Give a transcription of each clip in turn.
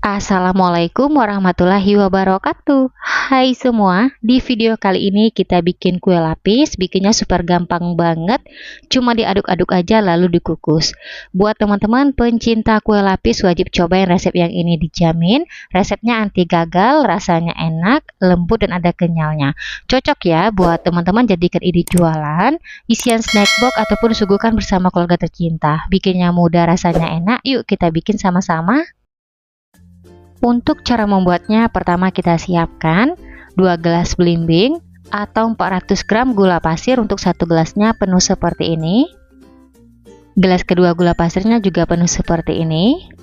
Assalamualaikum warahmatullahi wabarakatuh. Hai semua, di video kali ini kita bikin kue lapis. Bikinnya super gampang banget, cuma diaduk-aduk aja lalu dikukus. Buat teman-teman pencinta kue lapis wajib cobain resep yang ini, dijamin resepnya anti gagal, rasanya enak, lembut dan ada kenyalnya. Cocok ya buat teman-teman jadikan ide jualan, isian snack box ataupun suguhkan bersama keluarga tercinta. Bikinnya mudah, rasanya enak. Yuk kita bikin sama-sama. Untuk cara membuatnya, pertama kita siapkan 2 gelas belimbing atau 400 gram gula pasir. Untuk satu gelasnya penuh seperti ini. Gelas kedua gula pasirnya juga penuh seperti ini.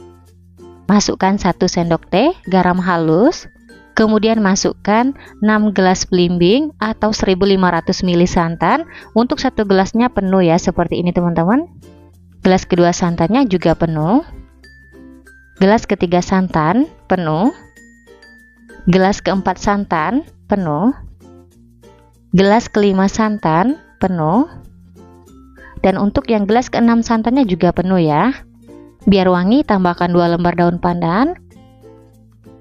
Masukkan 1 sendok teh garam halus. Kemudian masukkan 6 gelas belimbing atau 1500 ml santan. Untuk satu gelasnya penuh ya, seperti ini teman-teman. Gelas kedua santannya juga penuh. Gelas ketiga santan penuh. Gelas keempat santan penuh. Gelas kelima santan penuh. Dan untuk yang gelas keenam santannya juga penuh ya. Biar wangi, tambahkan 2 lembar daun pandan.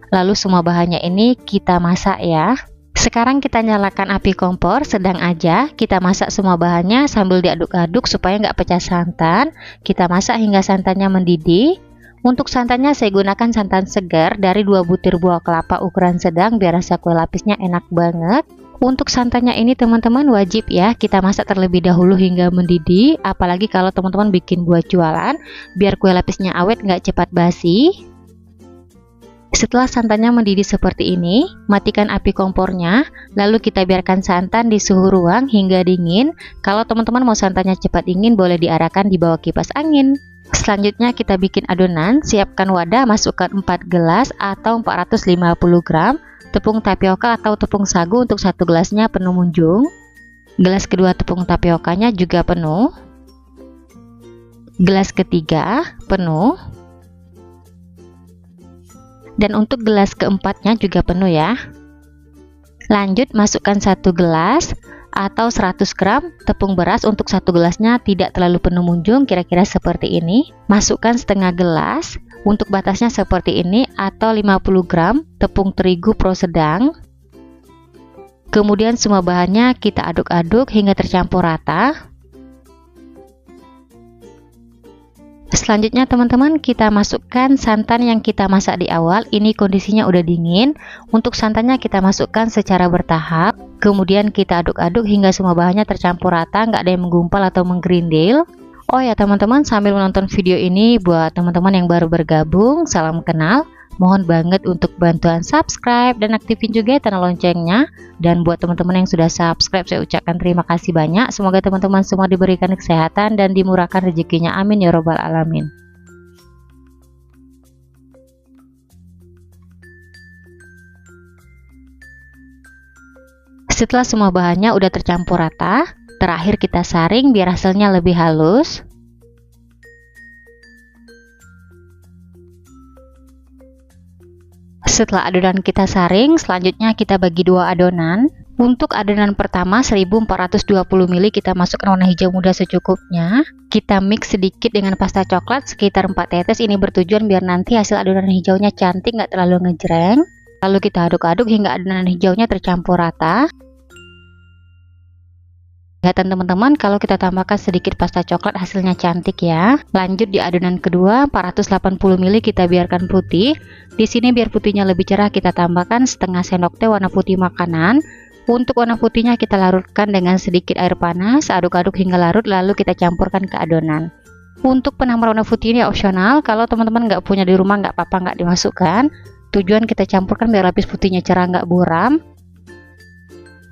Lalu semua bahannya ini kita masak ya. Sekarang kita nyalakan api kompor sedang aja. Kita masak semua bahannya sambil diaduk-aduk supaya nggak pecah santan. Kita masak hingga santannya mendidih. Untuk santannya saya gunakan santan segar dari 2 butir buah kelapa ukuran sedang biar rasa kue lapisnya enak banget. Untuk santannya ini teman-teman wajib ya kita masak terlebih dahulu hingga mendidih, apalagi kalau teman-teman bikin buat jualan, biar kue lapisnya awet nggak cepat basi. Setelah santannya mendidih seperti ini, matikan api kompornya, lalu kita biarkan santan di suhu ruang hingga dingin. Kalau teman-teman mau santannya cepat dingin, boleh diarahkan di bawah kipas angin. Selanjutnya kita bikin adonan. Siapkan wadah, masukkan 4 gelas atau 450 gram tepung tapioka atau tepung sagu. Untuk satu gelasnya penuh munjung. Gelas kedua tepung tapiokanya juga penuh. Gelas ketiga penuh. Dan untuk gelas keempatnya juga penuh ya. Lanjut masukkan 1 gelas atau 100 gram tepung beras. Untuk satu gelasnya tidak terlalu penuh munjung, kira-kira seperti ini. Masukkan setengah gelas, untuk batasnya seperti ini, atau 50 gram tepung terigu pro sedang. Kemudian semua bahannya kita aduk-aduk hingga tercampur rata. Selanjutnya teman-teman kita masukkan santan yang kita masak di awal. Ini kondisinya udah dingin. Untuk santannya kita masukkan secara bertahap. Kemudian kita aduk-aduk hingga semua bahannya tercampur rata, nggak ada yang menggumpal atau menggerindil. Oh ya teman-teman, sambil menonton video ini, buat teman-teman yang baru bergabung, salam kenal. Mohon banget untuk bantuan subscribe dan aktifin juga tanda loncengnya. Dan buat teman-teman yang sudah subscribe, saya ucapkan terima kasih banyak. Semoga teman-teman semua diberikan kesehatan dan dimurahkan rezekinya. Amin ya robbal alamin. Setelah semua bahannya udah tercampur rata, terakhir kita saring biar hasilnya lebih halus. Setelah adonan kita saring, selanjutnya kita bagi 2 adonan. Untuk adonan pertama 1420 ml kita masukkan warna hijau muda secukupnya. Kita mix sedikit dengan pasta coklat sekitar 4 tetes. Ini bertujuan biar nanti hasil adonan hijaunya cantik, nggak terlalu ngejreng. Lalu kita aduk-aduk hingga adonan hijaunya tercampur rata. Kelihatan teman-teman kalau kita tambahkan sedikit pasta coklat hasilnya cantik ya. Lanjut di adonan kedua 480 ml kita biarkan putih. Di sini biar putihnya lebih cerah kita tambahkan setengah sendok teh warna putih makanan. Untuk warna putihnya kita larutkan dengan sedikit air panas, aduk-aduk hingga larut lalu kita campurkan ke adonan. Untuk penambah warna putih ini opsional, kalau teman-teman nggak punya di rumah nggak apa-apa nggak dimasukkan. Tujuan kita campurkan biar lapis putihnya cerah nggak buram.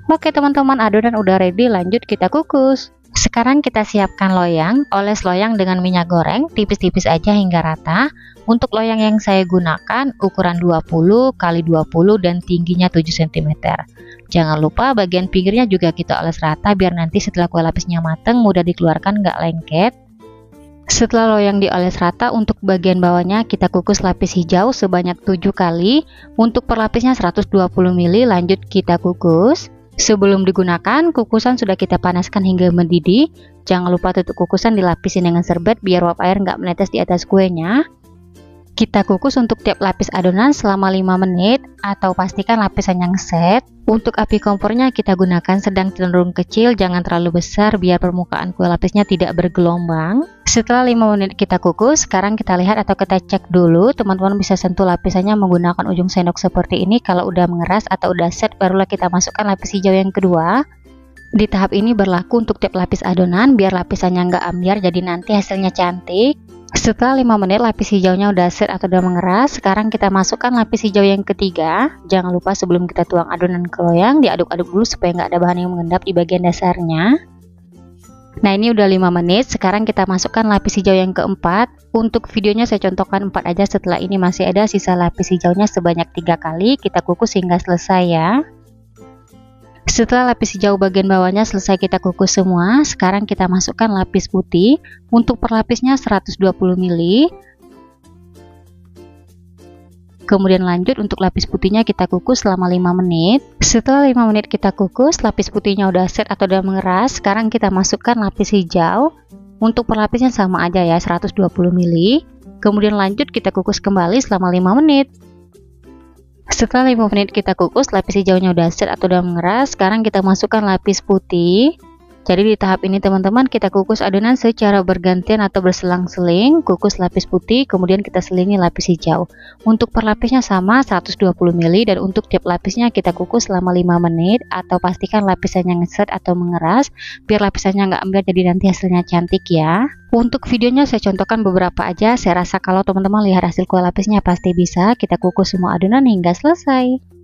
Oke teman-teman, adonan udah ready, lanjut kita kukus. Sekarang kita siapkan loyang. Oles loyang dengan minyak goreng tipis-tipis aja hingga rata. Untuk loyang yang saya gunakan ukuran 20 x 20 dan tingginya 7 cm. Jangan lupa bagian pinggirnya juga kita oles rata biar nanti setelah kue lapisnya mateng mudah dikeluarkan, nggak lengket. Setelah loyang dioles rata, untuk bagian bawahnya kita kukus lapis hijau sebanyak 7 kali. Untuk per lapisnya 120 ml, lanjut kita kukus. Sebelum digunakan, kukusan sudah kita panaskan hingga mendidih. Jangan lupa tutup kukusan dilapisin dengan serbet biar uap air nggak menetes di atas kuenya. Kita kukus untuk tiap lapis adonan selama 5 menit atau pastikan lapisannya ngeset. Untuk api kompornya kita gunakan sedang cenderung kecil, jangan terlalu besar biar permukaan kue lapisnya tidak bergelombang. Setelah 5 menit kita kukus, sekarang kita lihat atau kita cek dulu. Teman-teman bisa sentuh lapisannya menggunakan ujung sendok seperti ini. Kalau udah mengeras atau udah set, barulah kita masukkan lapis hijau yang kedua. Di tahap ini berlaku untuk tiap lapis adonan biar lapisannya nggak ambiar, jadi nanti hasilnya cantik. Setelah 5 menit lapis hijaunya udah set atau udah mengeras, sekarang kita masukkan lapis hijau yang ketiga. Jangan lupa sebelum kita tuang adonan ke loyang, diaduk-aduk dulu supaya nggak ada bahan yang mengendap di bagian dasarnya. Nah, ini udah 5 menit, sekarang kita masukkan lapis hijau yang keempat. Untuk videonya saya contohkan 4 aja, setelah ini masih ada sisa lapis hijaunya sebanyak 3 kali. Kita kukus hingga selesai ya. Setelah lapis hijau bagian bawahnya selesai kita kukus semua, sekarang kita masukkan lapis putih. Untuk per lapisnya 120 ml. Kemudian lanjut untuk lapis putihnya kita kukus selama 5 menit. Setelah 5 menit kita kukus, lapis putihnya udah set atau udah mengeras. Sekarang kita masukkan lapis hijau. Untuk per lapisnya sama aja ya, 120 ml. Kemudian lanjut kita kukus kembali selama 5 menit. Setelah 5 menit kita kukus, lapis hijaunya udah set atau udah mengeras. Sekarang kita masukkan lapis putih. Jadi di tahap ini teman-teman kita kukus adonan secara bergantian atau berselang-seling. Kukus lapis putih, kemudian kita selingi lapis hijau. Untuk per lapisnya sama 120 ml dan untuk tiap lapisnya kita kukus selama 5 menit atau pastikan lapisannya ngeset atau mengeras biar lapisannya nggak ambil, jadi nanti hasilnya cantik ya. Untuk videonya saya contohkan beberapa aja. Saya rasa kalau teman-teman lihat hasil kue lapisnya pasti bisa. Kita kukus semua adonan hingga selesai.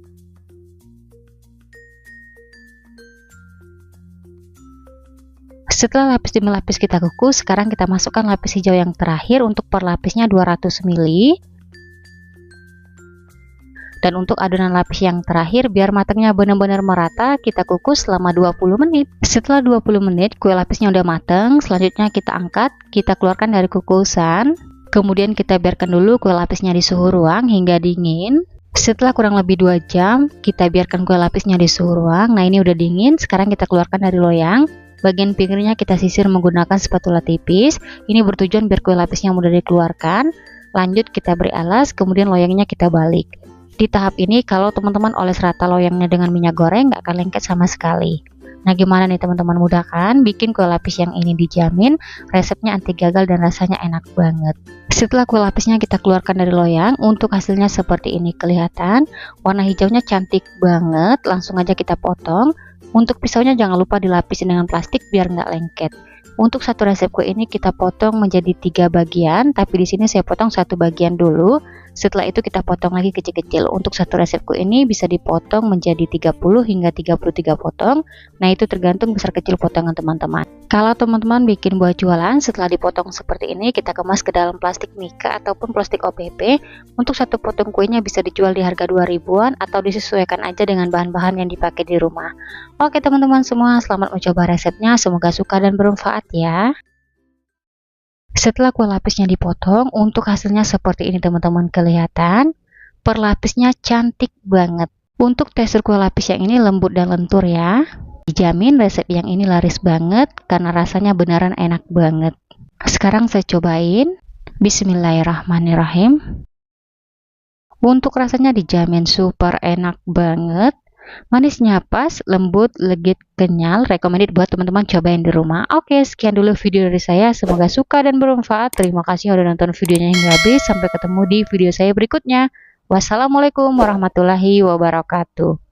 Setelah lapis demi lapis kita kukus, sekarang kita masukkan lapis hijau yang terakhir. Untuk per lapisnya 200 ml. Dan untuk adonan lapis yang terakhir biar matangnya benar-benar merata, kita kukus selama 20 menit. Setelah 20 menit kue lapisnya udah matang, selanjutnya kita angkat, kita keluarkan dari kukusan. Kemudian kita biarkan dulu kue lapisnya di suhu ruang hingga dingin. Setelah kurang lebih 2 jam, kita biarkan kue lapisnya di suhu ruang. Nah, ini udah dingin, sekarang kita keluarkan dari loyang. Bagian pinggirnya kita sisir menggunakan spatula tipis. Ini bertujuan biar kue lapisnya mudah dikeluarkan. Lanjut kita beri alas, kemudian loyangnya kita balik. Di tahap ini kalau teman-teman oles rata loyangnya dengan minyak goreng nggak akan lengket sama sekali. Nah, gimana nih teman-teman, mudah kan? Bikin kue lapis yang ini dijamin resepnya anti gagal dan rasanya enak banget. Setelah kue lapisnya kita keluarkan dari loyang, untuk hasilnya seperti ini kelihatan. Warna hijaunya cantik banget, langsung aja kita potong. Untuk pisaunya jangan lupa dilapisin dengan plastik biar nggak lengket. Untuk satu resep kue ini kita potong menjadi 3 bagian, tapi di sini saya potong 1 bagian dulu. Setelah itu kita potong lagi kecil-kecil. Untuk satu resep kue ini bisa dipotong menjadi 30 hingga 33 potong. Nah, itu tergantung besar kecil potongan teman-teman. Kalau teman-teman bikin buat jualan, setelah dipotong seperti ini kita kemas ke dalam plastik mika ataupun plastik OPP. Untuk satu potong kuenya bisa dijual di harga 2000-an atau disesuaikan aja dengan bahan-bahan yang dipakai di rumah. Oke teman-teman semua, selamat mencoba resepnya, semoga suka dan bermanfaat ya. Setelah kue lapisnya dipotong, untuk hasilnya seperti ini teman-teman kelihatan. Per lapisnya cantik banget. Untuk tekstur kue lapis yang ini lembut dan lentur ya. Dijamin resep yang ini laris banget karena rasanya beneran enak banget. Sekarang saya cobain. Bismillahirrahmanirrahim. Untuk rasanya dijamin super enak banget. Manisnya pas, lembut, legit, kenyal. Recommended buat teman-teman cobain di rumah. Oke, sekian dulu video dari saya. Semoga suka dan bermanfaat. Terima kasih udah nonton videonya hingga habis. Sampai ketemu di video saya berikutnya. Wassalamualaikum warahmatullahi wabarakatuh.